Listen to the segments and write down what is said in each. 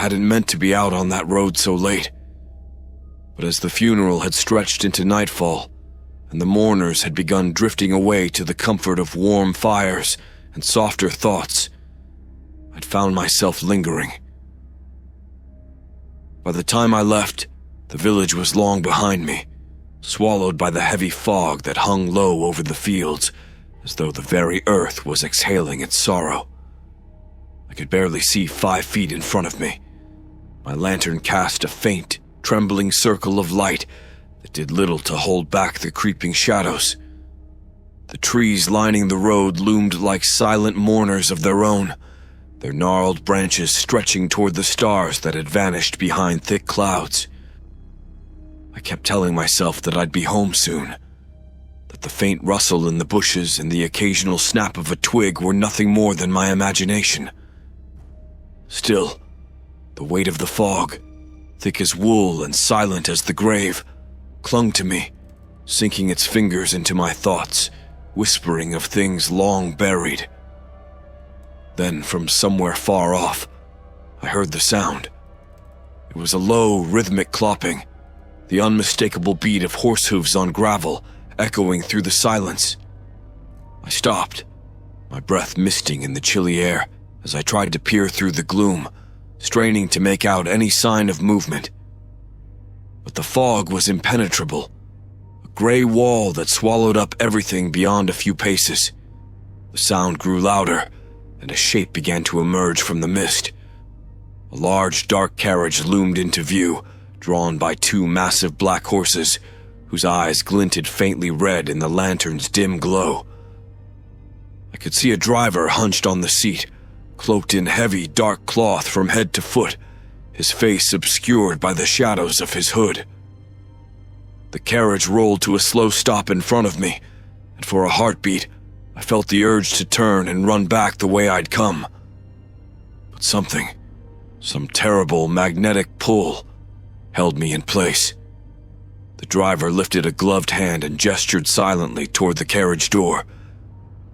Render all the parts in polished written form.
hadn't meant to be out on that road so late. But as the funeral had stretched into nightfall, and the mourners had begun drifting away to the comfort of warm fires and softer thoughts, I'd found myself lingering. By the time I left, the village was long behind me, swallowed by the heavy fog that hung low over the fields, as though the very earth was exhaling its sorrow. I could barely see 5 feet in front of me. My lantern cast a faint, trembling circle of light that did little to hold back the creeping shadows. The trees lining the road loomed like silent mourners of their own, their gnarled branches stretching toward the stars that had vanished behind thick clouds. I kept telling myself that I'd be home soon, that the faint rustle in the bushes and the occasional snap of a twig were nothing more than my imagination. Still, the weight of the fog, thick as wool and silent as the grave, clung to me, sinking its fingers into my thoughts, whispering of things long buried. Then, from somewhere far off, I heard the sound. It was a low, rhythmic clopping, the unmistakable beat of horse hooves on gravel echoing through the silence. I stopped, my breath misting in the chilly air as I tried to peer through the gloom, straining to make out any sign of movement. But the fog was impenetrable, a gray wall that swallowed up everything beyond a few paces. The sound grew louder, and a shape began to emerge from the mist. A large, dark carriage loomed into view, drawn by 2 massive black horses, whose eyes glinted faintly red in the lantern's dim glow. I could see a driver hunched on the seat, cloaked in heavy, dark cloth from head to foot, his face obscured by the shadows of his hood. The carriage rolled to a slow stop in front of me, and for a heartbeat, I felt the urge to turn and run back the way I'd come. But some terrible magnetic pull, held me in place. The driver lifted a gloved hand and gestured silently toward the carriage door.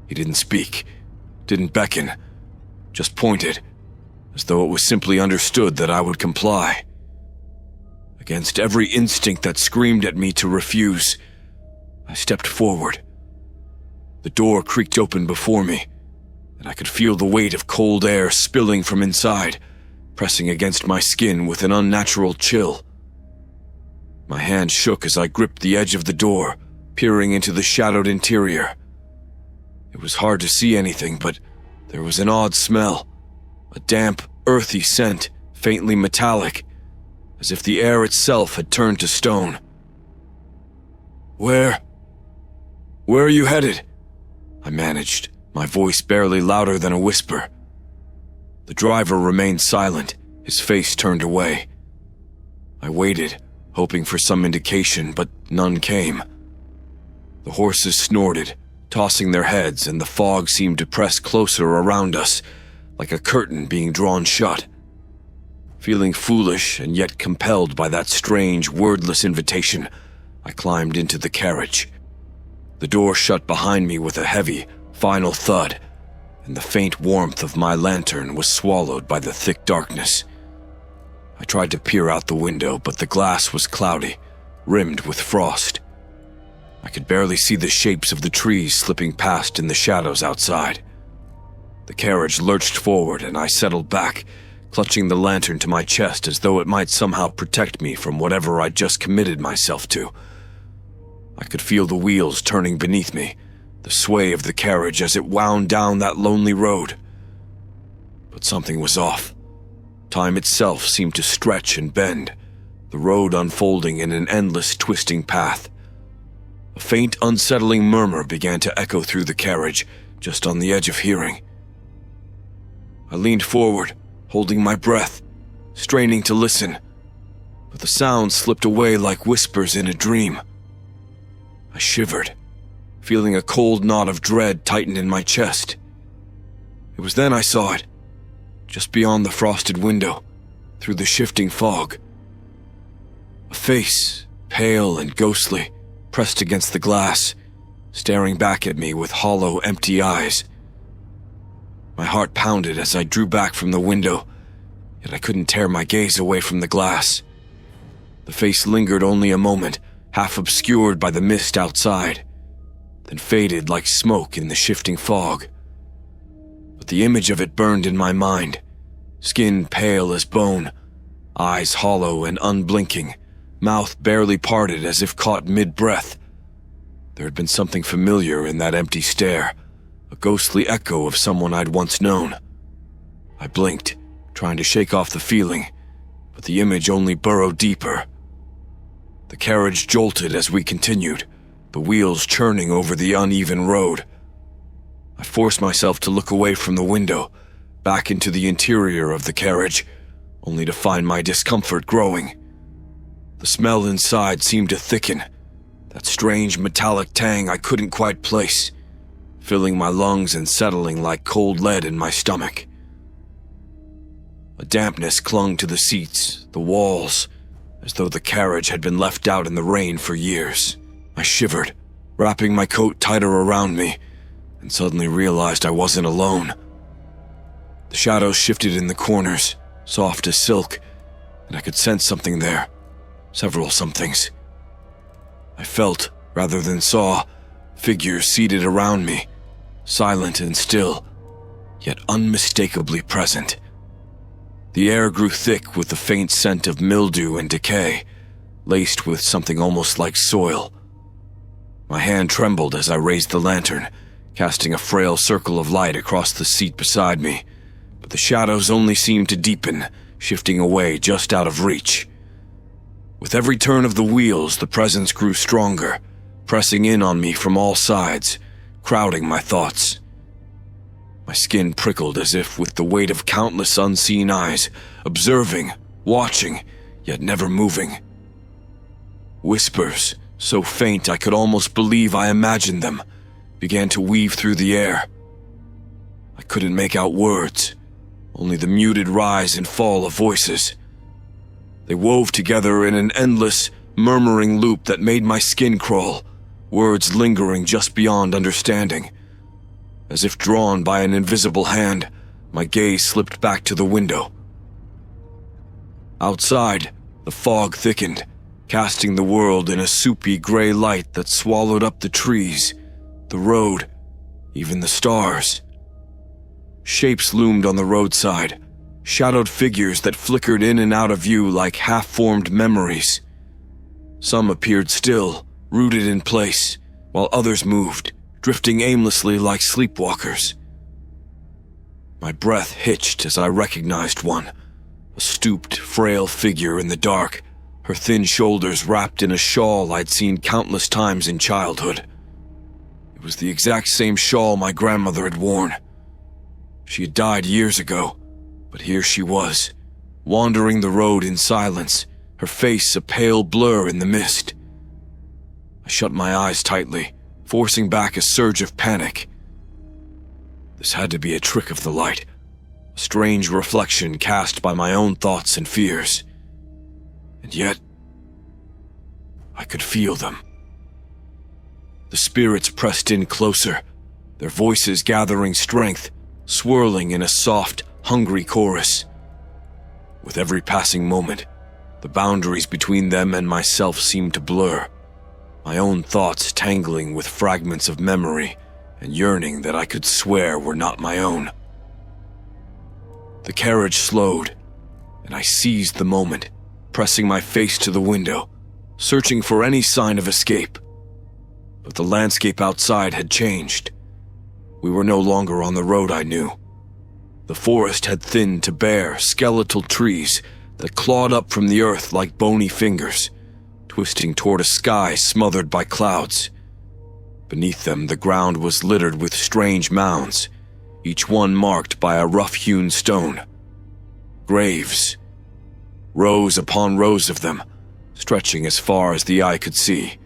He didn't speak, didn't beckon, just pointed, as though it was simply understood that I would comply. Against every instinct that screamed at me to refuse, I stepped forward. The door creaked open before me, and I could feel the weight of cold air spilling from inside, pressing against my skin with an unnatural chill. My hand shook as I gripped the edge of the door, peering into the shadowed interior. It was hard to see anything, but there was an odd smell, a damp, earthy scent, faintly metallic, as if the air itself had turned to stone. Where are you headed?" I managed, my voice barely louder than a whisper. The driver remained silent, his face turned away. I waited, hoping for some indication, but none came. The horses snorted, tossing their heads, and the fog seemed to press closer around us, like a curtain being drawn shut. Feeling foolish and yet compelled by that strange, wordless invitation, I climbed into the carriage. The door shut behind me with a heavy, final thud, and the faint warmth of my lantern was swallowed by the thick darkness. I tried to peer out the window, but the glass was cloudy, rimmed with frost. I could barely see the shapes of the trees slipping past in the shadows outside. The carriage lurched forward, and I settled back, clutching the lantern to my chest as though it might somehow protect me from whatever I'd just committed myself to. I could feel the wheels turning beneath me, the sway of the carriage as it wound down that lonely road. But something was off. Time itself seemed to stretch and bend, the road unfolding in an endless twisting path. A faint, unsettling murmur began to echo through the carriage, just on the edge of hearing. I leaned forward, holding my breath, straining to listen, but the sound slipped away like whispers in a dream. I shivered, feeling a cold knot of dread tighten in my chest. It was then I saw it, just beyond the frosted window, through the shifting fog. A face, pale and ghostly, pressed against the glass, staring back at me with hollow, empty eyes. My heart pounded as I drew back from the window, yet I couldn't tear my gaze away from the glass. The face lingered only a moment, half obscured by the mist outside, then faded like smoke in the shifting fog. But the image of it burned in my mind, skin pale as bone, eyes hollow and unblinking, mouth barely parted as if caught mid-breath. There had been something familiar in that empty stare, a ghostly echo of someone I'd once known. I blinked, trying to shake off the feeling, but the image only burrowed deeper. The carriage jolted as we continued, the wheels churning over the uneven road. I forced myself to look away from the window, back into the interior of the carriage, only to find my discomfort growing. The smell inside seemed to thicken, that strange metallic tang I couldn't quite place, filling my lungs and settling like cold lead in my stomach. A dampness clung to the seats, the walls, as though the carriage had been left out in the rain for years. I shivered, wrapping my coat tighter around me, and suddenly realized I wasn't alone. The shadows shifted in the corners, soft as silk, and I could sense something there. Several somethings. I felt, rather than saw, figures seated around me, silent and still, yet unmistakably present. The air grew thick with the faint scent of mildew and decay, laced with something almost like soil. My hand trembled as I raised the lantern, casting a frail circle of light across the seat beside me, but the shadows only seemed to deepen, shifting away just out of reach. With every turn of the wheels, the presence grew stronger, pressing in on me from all sides, crowding my thoughts. My skin prickled as if with the weight of countless unseen eyes, observing, watching, yet never moving. Whispers, so faint I could almost believe I imagined them, began to weave through the air. I couldn't make out words, only the muted rise and fall of voices. They wove together in an endless, murmuring loop that made my skin crawl, words lingering just beyond understanding. As if drawn by an invisible hand, my gaze slipped back to the window. Outside, the fog thickened, casting the world in a soupy gray light that swallowed up the trees, the road, even the stars. Shapes loomed on the roadside, shadowed figures that flickered in and out of view like half-formed memories. Some appeared still, rooted in place, while others moved, drifting aimlessly like sleepwalkers. My breath hitched as I recognized one, a stooped, frail figure in the dark, her thin shoulders wrapped in a shawl I'd seen countless times in childhood. It was the exact same shawl my grandmother had worn. She had died years ago, but here she was, wandering the road in silence, her face a pale blur in the mist. I shut my eyes tightly, forcing back a surge of panic. This had to be a trick of the light, a strange reflection cast by my own thoughts and fears. And yet, I could feel them. The spirits pressed in closer, their voices gathering strength, swirling in a soft, hungry chorus. With every passing moment, the boundaries between them and myself seemed to blur, my own thoughts tangling with fragments of memory and yearning that I could swear were not my own. The carriage slowed, and I seized the moment, pressing my face to the window, searching for any sign of escape. But the landscape outside had changed. We were no longer on the road I knew. The forest had thinned to bare, skeletal trees that clawed up from the earth like bony fingers, twisting toward a sky smothered by clouds. Beneath them, the ground was littered with strange mounds, each one marked by a rough-hewn stone. Graves. Rows upon rows of them, stretching as far as the eye could see.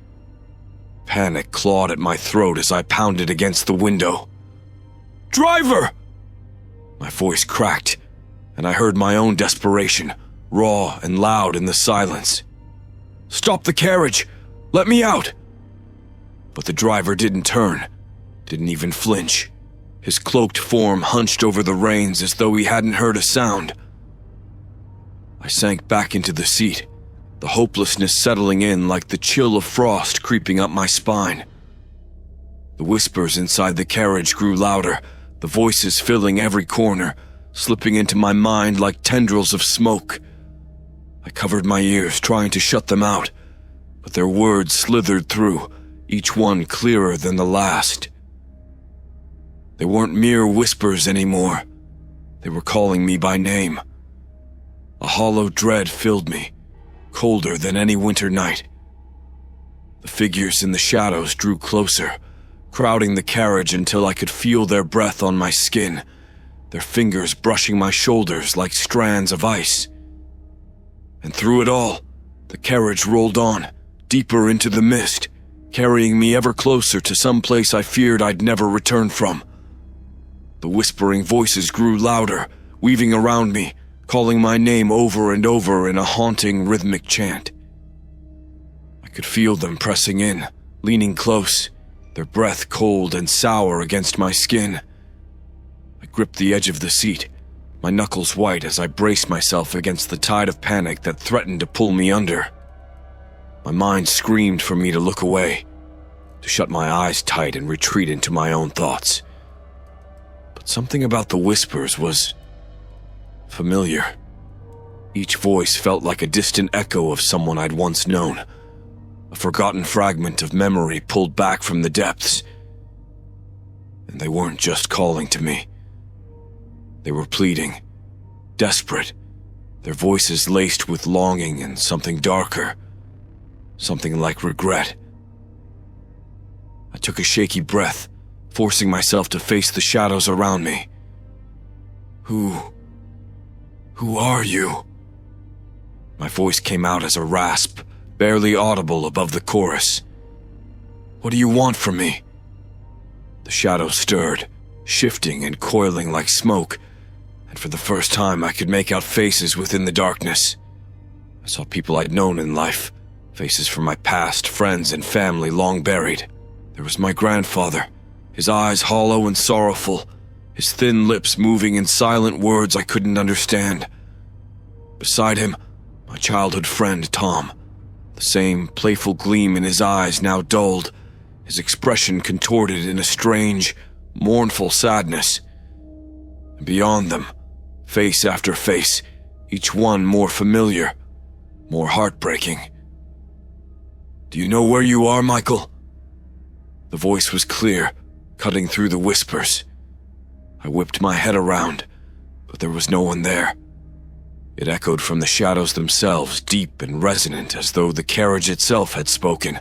Panic clawed at my throat as I pounded against the window. "Driver!" My voice cracked, and I heard my own desperation, raw and loud in the silence. "Stop the carriage! Let me out!" But the driver didn't turn, didn't even flinch. His cloaked form hunched over the reins as though he hadn't heard a sound. I sank back into the seat, the hopelessness settling in like the chill of frost creeping up my spine. The whispers inside the carriage grew louder, the voices filling every corner, slipping into my mind like tendrils of smoke. I covered my ears, trying to shut them out, but their words slithered through, each one clearer than the last. They weren't mere whispers anymore. They were calling me by name. A hollow dread filled me, colder than any winter night. The figures in the shadows drew closer, crowding the carriage until I could feel their breath on my skin, their fingers brushing my shoulders like strands of ice. And through it all, the carriage rolled on, deeper into the mist, carrying me ever closer to some place I feared I'd never return from. The whispering voices grew louder, weaving around me, calling my name over and over in a haunting rhythmic chant. I could feel them pressing in, leaning close, their breath cold and sour against my skin. I gripped the edge of the seat, my knuckles white as I braced myself against the tide of panic that threatened to pull me under. My mind screamed for me to look away, to shut my eyes tight and retreat into my own thoughts. But something about the whispers was familiar. Each voice felt like a distant echo of someone I'd once known, a forgotten fragment of memory pulled back from the depths. And they weren't just calling to me. They were pleading, desperate, their voices laced with longing and something darker, something like regret. I took a shaky breath, forcing myself to face the shadows around me. Who are you? My voice came out as a rasp, barely audible above the chorus. What do you want from me? The shadows stirred, shifting and coiling like smoke, and for the first time I could make out faces within the darkness. I saw people I'd known in life, faces from my past, friends and family long buried. There was my grandfather, his eyes hollow and sorrowful, his thin lips moving in silent words I couldn't understand. Beside him, my childhood friend Tom, the same playful gleam in his eyes now dulled, his expression contorted in a strange, mournful sadness. And beyond them, face after face, each one more familiar, more heartbreaking. Do you know where you are, Michael? The voice was clear, cutting through the whispers. I whipped my head around, but there was no one there. It echoed from the shadows themselves, deep and resonant, as though the carriage itself had spoken.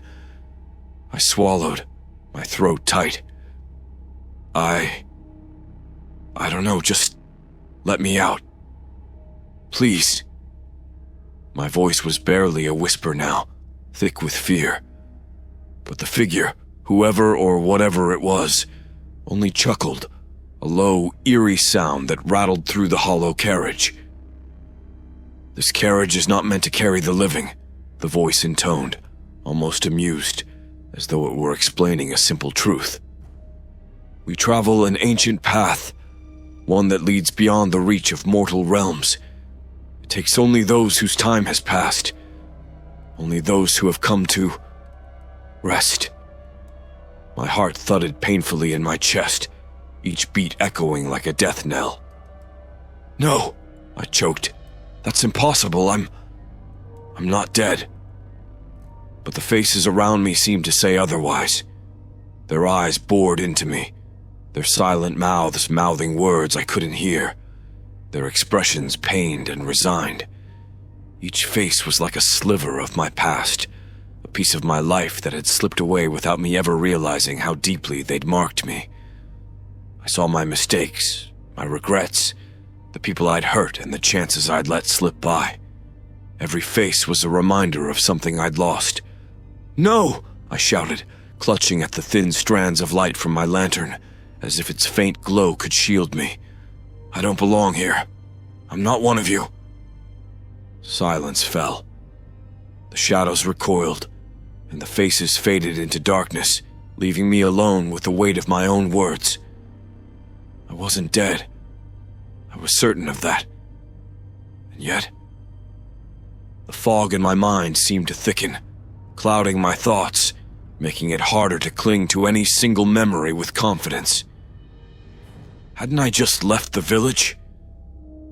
I swallowed, my throat tight. I don't know, just let me out. Please. My voice was barely a whisper now, thick with fear. But the figure, whoever or whatever it was, only chuckled, a low, eerie sound that rattled through the hollow carriage. This carriage is not meant to carry the living, the voice intoned, almost amused, as though it were explaining a simple truth. We travel an ancient path, one that leads beyond the reach of mortal realms. It takes only those whose time has passed, only those who have come to rest. My heart thudded painfully in my chest, each beat echoing like a death knell. No, I choked. That's impossible. I'm not dead. But the faces around me seemed to say otherwise. Their eyes bored into me, their silent mouths mouthing words I couldn't hear, their expressions pained and resigned. Each face was like a sliver of my past, a piece of my life that had slipped away without me ever realizing how deeply they'd marked me. I saw my mistakes, my regrets, the people I'd hurt and the chances I'd let slip by. Every face was a reminder of something I'd lost. No! I shouted, clutching at the thin strands of light from my lantern, as if its faint glow could shield me. I don't belong here. I'm not one of you. Silence fell. The shadows recoiled, and the faces faded into darkness, leaving me alone with the weight of my own words. I wasn't dead. I was certain of that. And yet, The fog in my mind seemed to thicken, clouding my thoughts, making it harder to cling to any single memory with confidence. Hadn't I just left the village?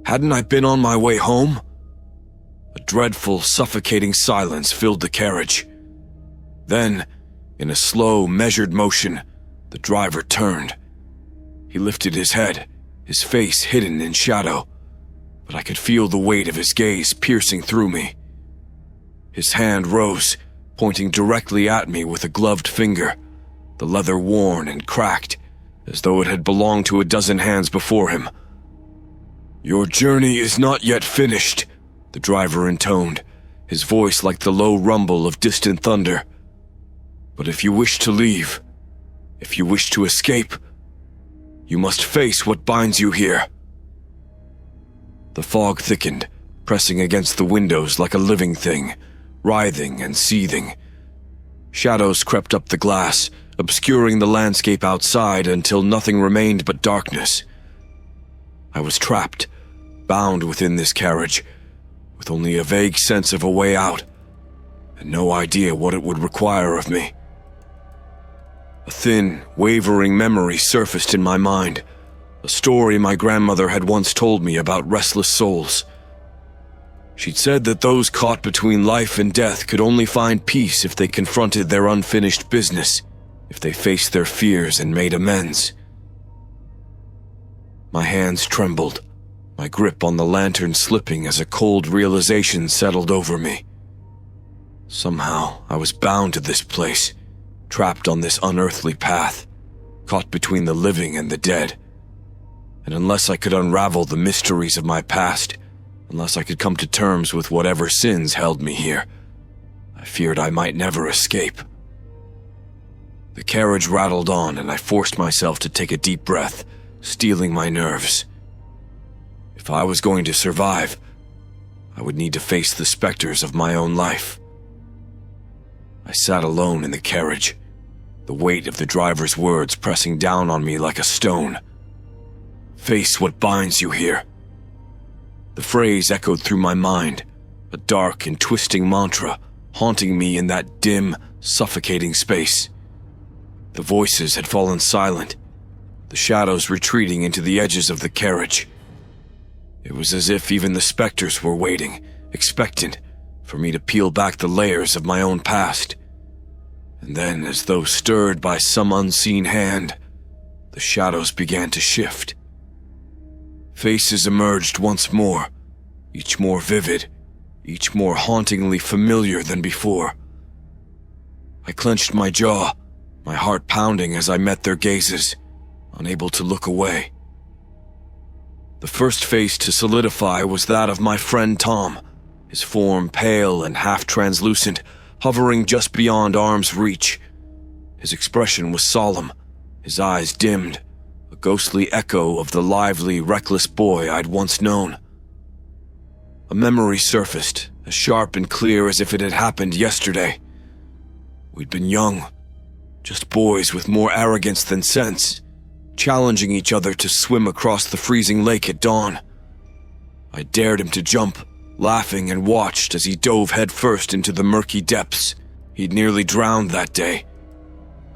Hadn't I been on my way home? A dreadful, suffocating silence filled the carriage. Then, in a slow, measured motion, the driver turned. He lifted his head, his face hidden in shadow, but I could feel the weight of his gaze piercing through me. His hand rose, pointing directly at me with a gloved finger, the leather worn and cracked, as though it had belonged to a dozen hands before him. "Your journey is not yet finished," the driver intoned, his voice like the low rumble of distant thunder. "But if you wish to leave, if you wish to escape, you must face what binds you here." The fog thickened, pressing against the windows like a living thing, writhing and seething. Shadows crept up the glass, obscuring the landscape outside until nothing remained but darkness. I was trapped, bound within this carriage, with only a vague sense of a way out, and no idea what it would require of me. A thin, wavering memory surfaced in my mind, a story my grandmother had once told me about restless souls. She'd said that those caught between life and death could only find peace if they confronted their unfinished business, if they faced their fears and made amends. My hands trembled, my grip on the lantern slipping as a cold realization settled over me. Somehow, I was bound to this place, trapped on this unearthly path, caught between the living and the dead. And unless I could unravel the mysteries of my past, unless I could come to terms with whatever sins held me here, I feared I might never escape. The carriage rattled on, and I forced myself to take a deep breath, steeling my nerves. If I was going to survive, I would need to face the specters of my own life. I sat alone in the carriage, the weight of the driver's words pressing down on me like a stone. "Face what binds you here." The phrase echoed through my mind, a dark and twisting mantra haunting me in that dim, suffocating space. The voices had fallen silent, the shadows retreating into the edges of the carriage. It was as if even the specters were waiting, expectant, for me to peel back the layers of my own past. And then, as though stirred by some unseen hand, the shadows began to shift. Faces emerged once more, each more vivid, each more hauntingly familiar than before. I clenched my jaw, my heart pounding as I met their gazes, unable to look away. The first face to solidify was that of my friend Tom, his form pale and half-translucent, hovering just beyond arm's reach. His expression was solemn, his eyes dimmed, a ghostly echo of the lively, reckless boy I'd once known. A memory surfaced, as sharp and clear as if it had happened yesterday. We'd been young, just boys with more arrogance than sense, challenging each other to swim across the freezing lake at dawn. I dared him to jump, laughing, and watched as he dove headfirst into the murky depths. He'd nearly drowned that day.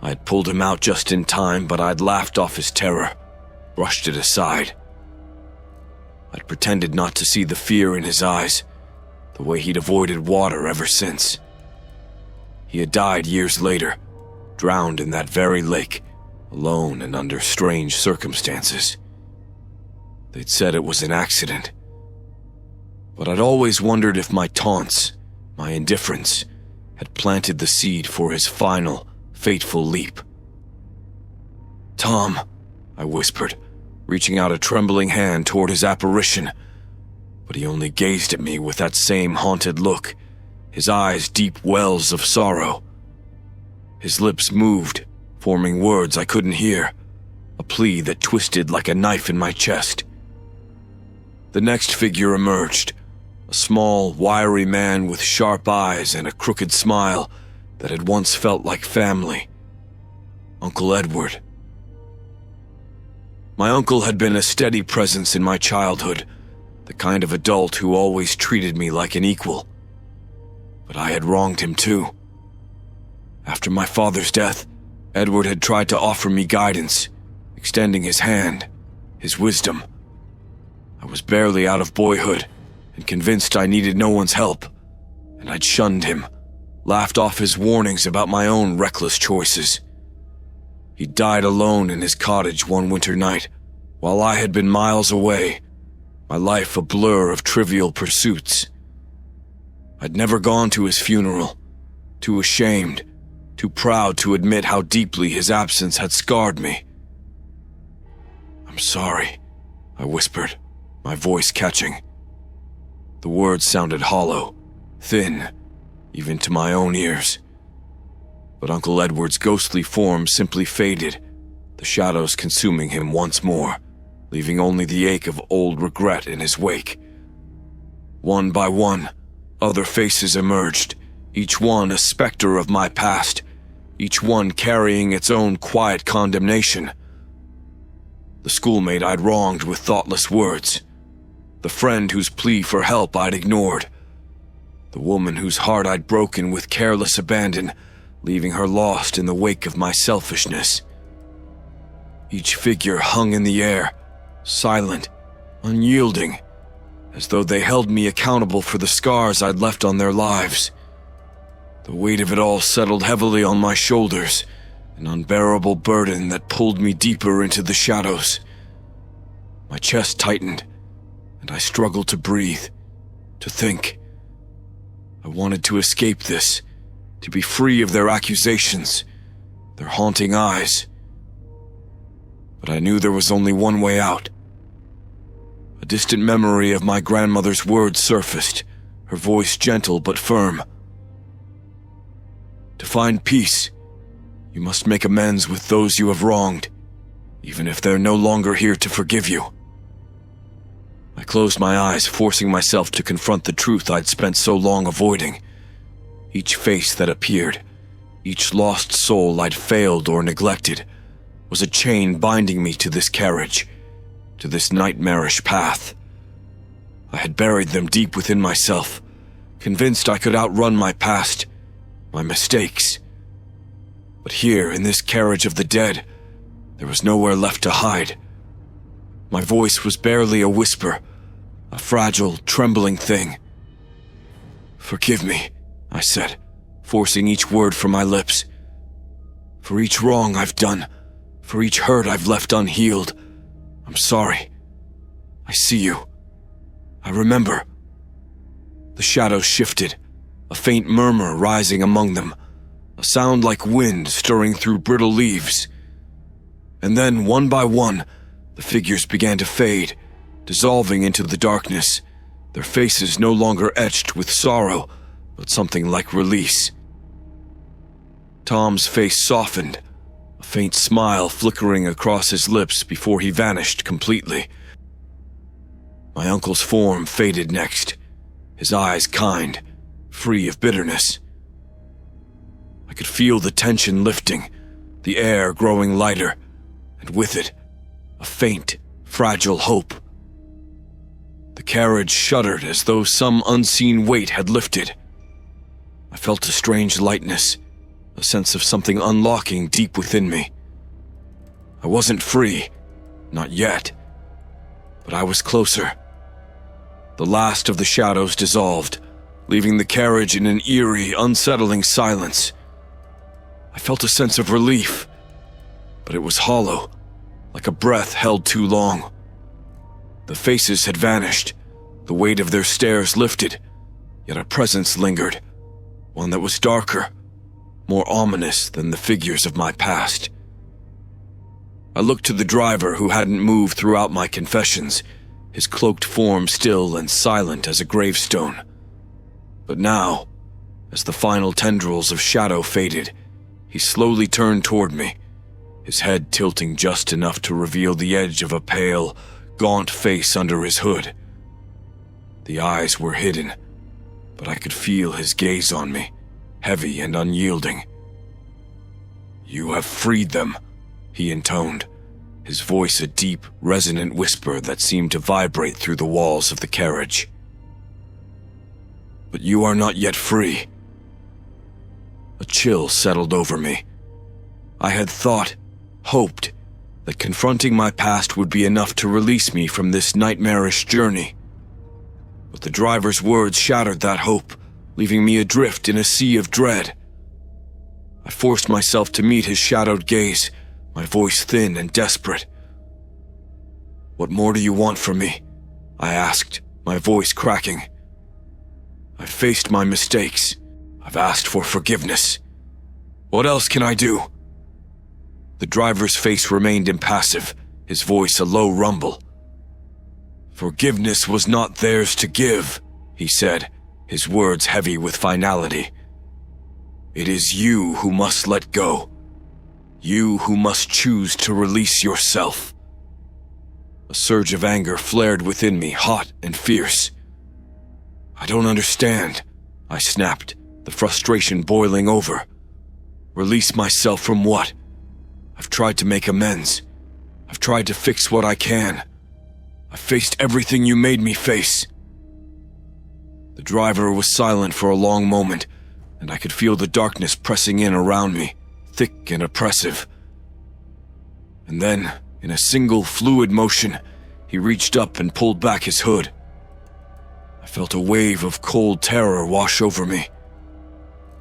I'd pulled him out just in time, but I'd laughed off his terror, brushed it aside. I'd pretended not to see the fear in his eyes, the way he'd avoided water ever since. He had died years later, drowned in that very lake, alone and under strange circumstances. They'd said it was an accident. But I'd always wondered if my taunts, my indifference, had planted the seed for his final, fateful leap. "Tom," I whispered, reaching out a trembling hand toward his apparition, but he only gazed at me with that same haunted look, his eyes deep wells of sorrow. His lips moved, forming words I couldn't hear, a plea that twisted like a knife in my chest. The next figure emerged, a small, wiry man with sharp eyes and a crooked smile that had once felt like family. Uncle Edward. My uncle had been a steady presence in my childhood, the kind of adult who always treated me like an equal. but I had wronged him too. After my father's death, Edward had tried to offer me guidance, extending his hand, his wisdom. I was barely out of boyhood and convinced I needed no one's help, and I'd shunned him, laughed off his warnings about my own reckless choices. He died alone in his cottage one winter night, while I had been miles away, my life a blur of trivial pursuits. I'd never gone to his funeral, too ashamed, too proud to admit how deeply his absence had scarred me. "I'm sorry," I whispered, my voice catching. The words sounded hollow, thin, even to my own ears. But Uncle Edward's ghostly form simply faded, the shadows consuming him once more, leaving only the ache of old regret in his wake. One by one, other faces emerged, each one a specter of my past, each one carrying its own quiet condemnation. The schoolmate I'd wronged with thoughtless words, the friend whose plea for help I'd ignored, the woman whose heart I'd broken with careless abandon, leaving her lost in the wake of my selfishness. Each figure hung in the air, silent, unyielding, as though they held me accountable for the scars I'd left on their lives. The weight of it all settled heavily on my shoulders, an unbearable burden that pulled me deeper into the shadows. My chest tightened, and I struggled to breathe, to think. I wanted to escape this, to be free of their accusations, their haunting eyes. But I knew there was only one way out. A distant memory of my grandmother's words surfaced, her voice gentle but firm. "To find peace, you must make amends with those you have wronged, even if they're no longer here to forgive you." I closed my eyes, forcing myself to confront the truth I'd spent so long avoiding. Each face that appeared, each lost soul I'd failed or neglected, was a chain binding me to this carriage, to this nightmarish path. I had buried them deep within myself, convinced I could outrun my past, my mistakes. But here, in this carriage of the dead, there was nowhere left to hide. My voice was barely a whisper, a fragile, trembling thing. "Forgive me," I said, forcing each word from my lips. "For each wrong I've done, for each hurt I've left unhealed, I'm sorry. I see you. I remember." The shadows shifted, a faint murmur rising among them, a sound like wind stirring through brittle leaves. And then, one by one, the figures began to fade, dissolving into the darkness, their faces no longer etched with sorrow, but something like release. Tom's face softened, a faint smile flickering across his lips before he vanished completely. My uncle's form faded next, his eyes kind, free of bitterness. I could feel the tension lifting, the air growing lighter, and with it, a faint, fragile hope. The carriage shuddered as though some unseen weight had lifted. I felt a strange lightness, a sense of something unlocking deep within me. I wasn't free, not yet, but I was closer. The last of the shadows dissolved, leaving the carriage in an eerie, unsettling silence. I felt a sense of relief, but it was hollow, like a breath held too long. The faces had vanished, the weight of their stares lifted, yet a presence lingered, one that was darker, more ominous than the figures of my past. I looked to the driver who hadn't moved throughout my confessions, his cloaked form still and silent as a gravestone. But now, as the final tendrils of shadow faded, he slowly turned toward me, his head tilting just enough to reveal the edge of a pale, gaunt face under his hood. The eyes were hidden, but I could feel his gaze on me, heavy and unyielding. "You have freed them," he intoned, his voice a deep, resonant whisper that seemed to vibrate through the walls of the carriage. "But you are not yet free," A chill settled over me. I had thought, hoped, that confronting my past would be enough to release me from this nightmarish journey. But the driver's words shattered that hope, leaving me adrift in a sea of dread. I forced myself to meet his shadowed gaze, my voice thin and desperate. "What more do you want from me?" I asked, my voice cracking. "I've faced my mistakes. I've asked for forgiveness. What else can I do?" The driver's face remained impassive, his voice a low rumble. "Forgiveness was not theirs to give," he said, his words heavy with finality. "It is you who must let go. You who must choose to release yourself." A surge of anger flared within me, hot and fierce. "I don't understand," I snapped, the frustration boiling over. "Release myself from what? I've tried to make amends. I've tried to fix what I can. I've faced everything you made me face." The driver was silent for a long moment, and I could feel the darkness pressing in around me, thick and oppressive. And then, in a single fluid motion, he reached up and pulled back his hood. I felt a wave of cold terror wash over me.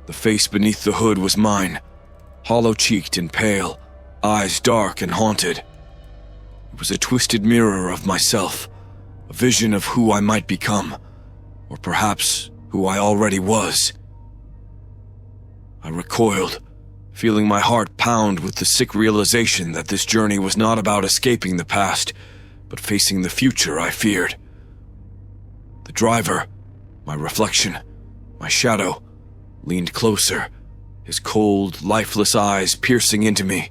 The face beneath the hood was mine, hollow-cheeked and pale, eyes dark and haunted. It was a twisted mirror of myself, a vision of who I might become, or perhaps who I already was. I recoiled, feeling my heart pound with the sick realization that this journey was not about escaping the past, but facing the future I feared. The driver, my reflection, my shadow, leaned closer, his cold, lifeless eyes piercing into me.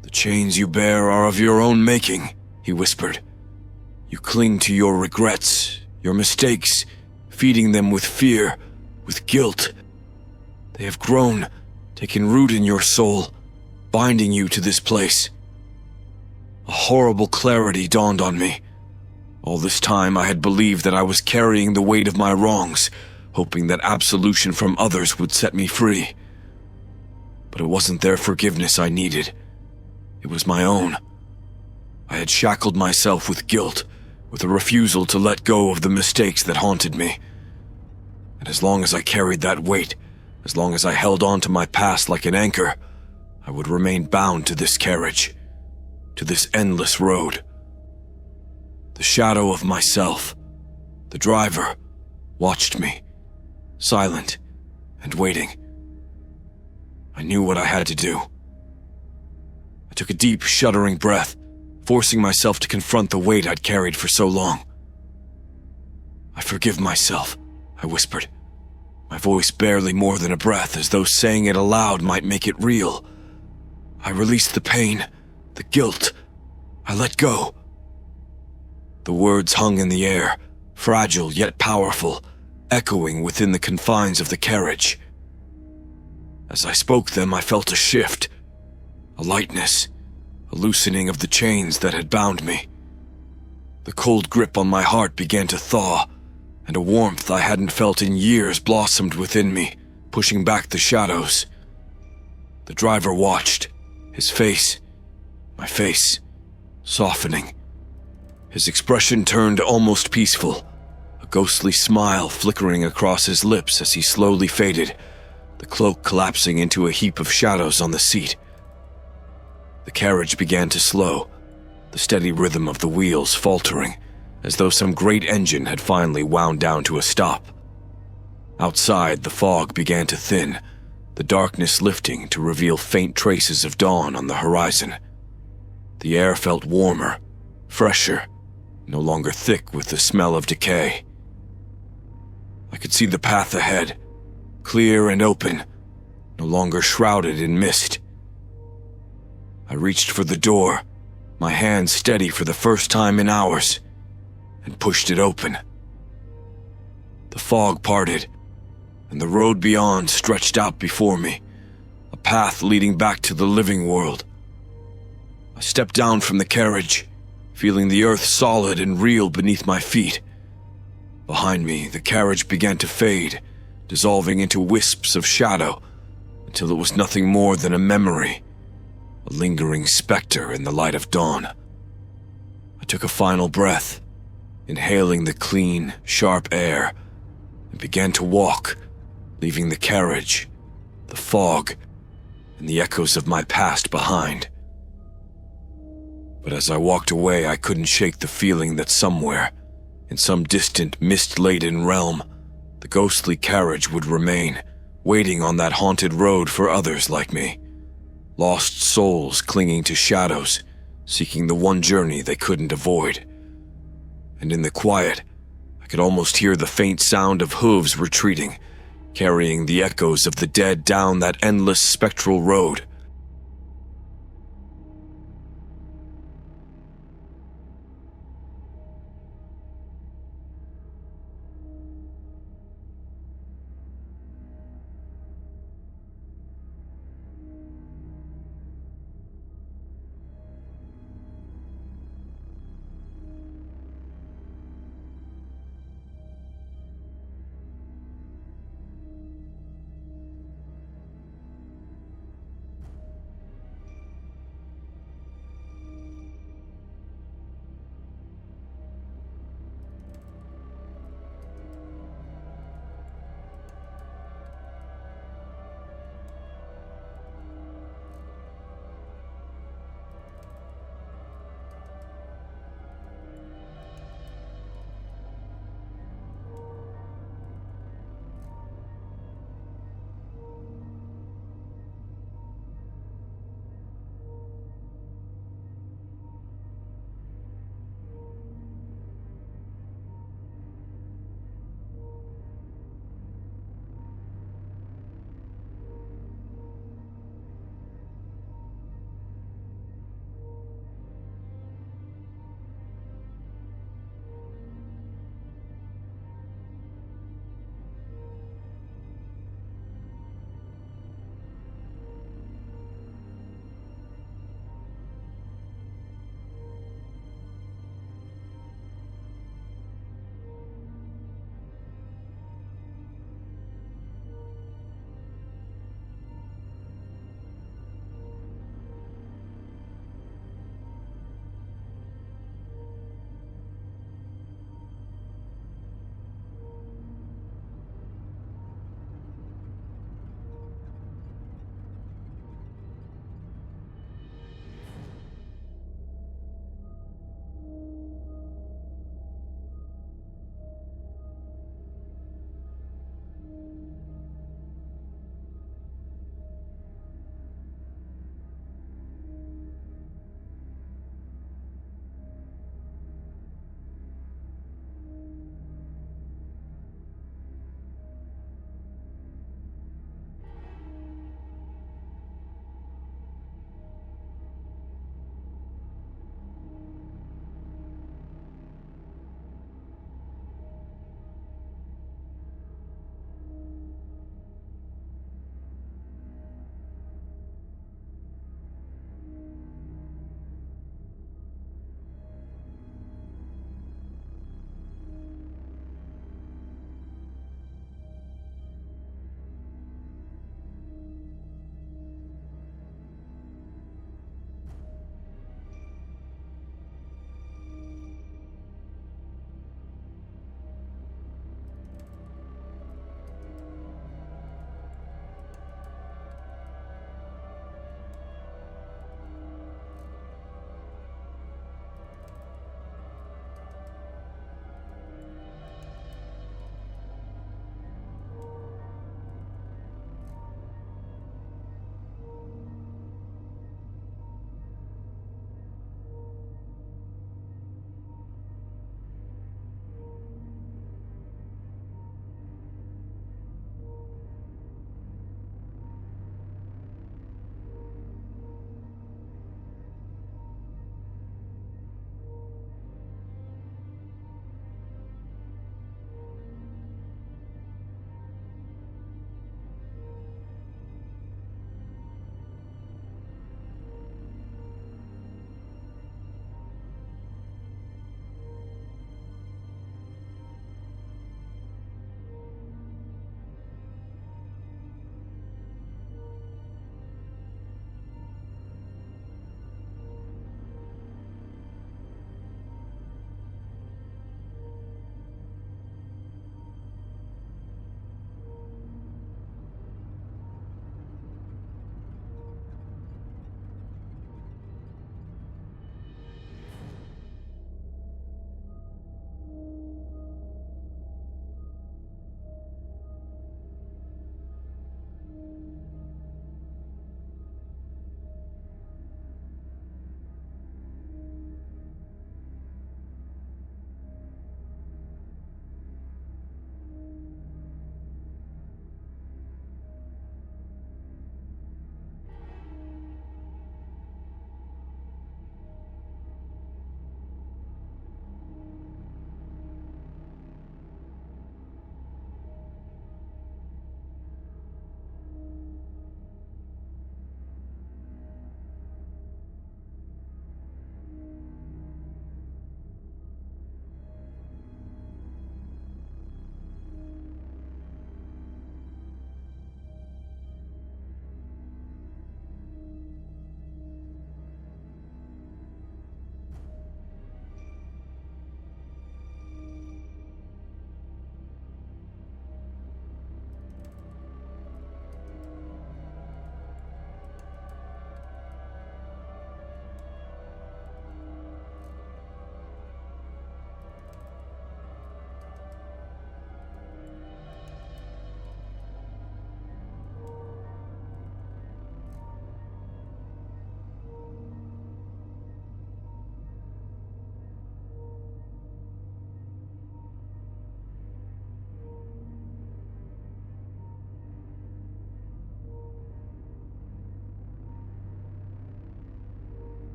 "The chains you bear are of your own making," he whispered. "You cling to your regrets, your mistakes, feeding them with fear, with guilt. They have grown, taken root in your soul, binding you to this place." A horrible clarity dawned on me. All this time I had believed that I was carrying the weight of my wrongs, hoping that absolution from others would set me free. But it wasn't their forgiveness I needed. It was my own. I had shackled myself with guilt, with a refusal to let go of the mistakes that haunted me. And as long as I carried that weight, as long as I held on to my past like an anchor, I would remain bound to this carriage, to this endless road. The shadow of myself, the driver, watched me, silent and waiting. I knew what I had to do. I took a deep, shuddering breath, forcing myself to confront the weight I'd carried for so long. "I forgive myself," I whispered, my voice barely more than a breath, as though saying it aloud might make it real. "I released the pain, the guilt. I let go." The words hung in the air, fragile yet powerful, echoing within the confines of the carriage. As I spoke them, I felt a shift, a lightness, a loosening of the chains that had bound me. The cold grip on my heart began to thaw, and a warmth I hadn't felt in years blossomed within me, pushing back the shadows. The driver watched, his face, my face, softening. His expression turned almost peaceful, a ghostly smile flickering across his lips as he slowly faded, the cloak collapsing into a heap of shadows on the seat. The carriage began to slow, the steady rhythm of the wheels faltering, as though some great engine had finally wound down to a stop. Outside, the fog began to thin, the darkness lifting to reveal faint traces of dawn on the horizon. The air felt warmer, fresher, no longer thick with the smell of decay. I could see the path ahead, clear and open, no longer shrouded in mist. I reached for the door, my hand steady for the first time in hours, and pushed it open. The fog parted, and the road beyond stretched out before me, a path leading back to the living world. I stepped down from the carriage, feeling the earth solid and real beneath my feet. Behind me, the carriage began to fade, dissolving into wisps of shadow until it was nothing more than a memory, a lingering specter in the light of dawn. I took a final breath, inhaling the clean, sharp air, and began to walk, leaving the carriage, the fog, and the echoes of my past behind. But as I walked away, I couldn't shake the feeling that somewhere, in some distant, mist-laden realm, the ghostly carriage would remain, waiting on that haunted road for others like me. Lost souls clinging to shadows, seeking the one journey they couldn't avoid. And in the quiet, I could almost hear the faint sound of hooves retreating, carrying the echoes of the dead down that endless spectral road.